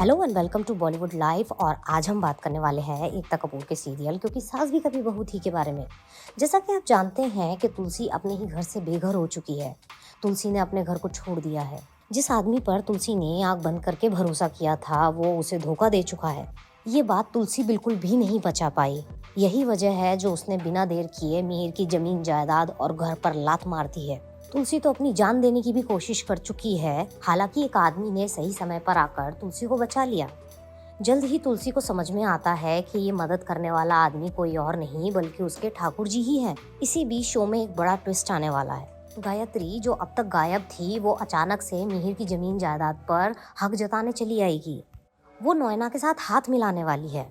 Hello and welcome to Bollywood life. और आज हम बात करने वाले हैं एकता कपूर के सीरियल क्योंकि सास भी कभी बहू थी के बारे में। जैसा कि आप जानते हैं कि तुलसी अपने ही घर से बेघर हो चुकी है। तुलसी ने अपने घर को छोड़ दिया है। जिस आदमी पर तुलसी ने आंख बंद करके भरोसा किया था वो उसे धोखा दे चुका है। ये बात तुलसी बिल्कुल भी नहीं बचा पाई। यही वजह है जो उसने बिना देर किए मिहिर की जमीन जायदाद और घर पर लात मार दी है। तुलसी तो अपनी जान देने की भी कोशिश कर चुकी है। हालांकि एक आदमी ने सही समय पर आकर तुलसी को बचा लिया। जल्द ही तुलसी को समझ में आता है कि ये मदद करने वाला आदमी कोई और नहीं बल्कि उसके ठाकुर जी ही हैं। इसी बीच शो में एक बड़ा ट्विस्ट आने वाला है। गायत्री जो अब तक गायब थी वो अचानक से मिहिर की जमीन जायदाद पर हक जताने चली आएगी। वो नोएना के साथ हाथ मिलाने वाली है।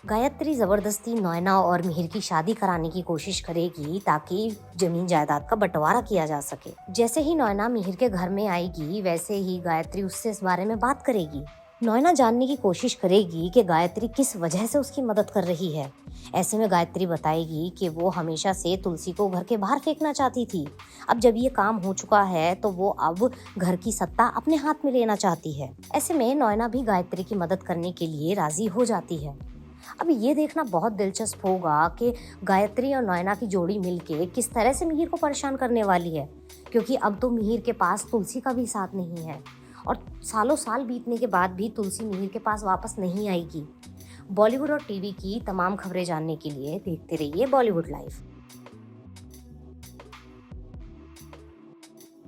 गायत्री जबरदस्ती नोएना और मिहिर की शादी कराने की कोशिश करेगी ताकि जमीन जायदाद का बंटवारा किया जा सके। जैसे ही नोएना मिहिर के घर में आएगी वैसे ही गायत्री उससे इस बारे में बात करेगी। नोएना जानने की कोशिश करेगी कि गायत्री किस वजह से उसकी मदद कर रही है। ऐसे में गायत्री बताएगी कि वो हमेशा से तुलसी को घर के बाहर फेंकना चाहती थी। अब जब ये काम हो चुका है तो वो अब घर की सत्ता अपने हाथ में लेना चाहती है। ऐसे में नोएना भी गायत्री की मदद करने के लिए राजी हो जाती है। अब ये देखना बहुत दिलचस्प होगा कि गायत्री और नोएना की जोड़ी मिलके किस तरह से मिहिर को परेशान करने वाली है, क्योंकि अब तो मिहिर के पास तुलसी का भी साथ नहीं है और सालों साल बीतने के बाद भी तुलसी मिहिर के पास वापस नहीं आएगी। बॉलीवुड और टीवी की तमाम खबरें जानने के लिए देखते रहिए बॉलीवुड लाइव।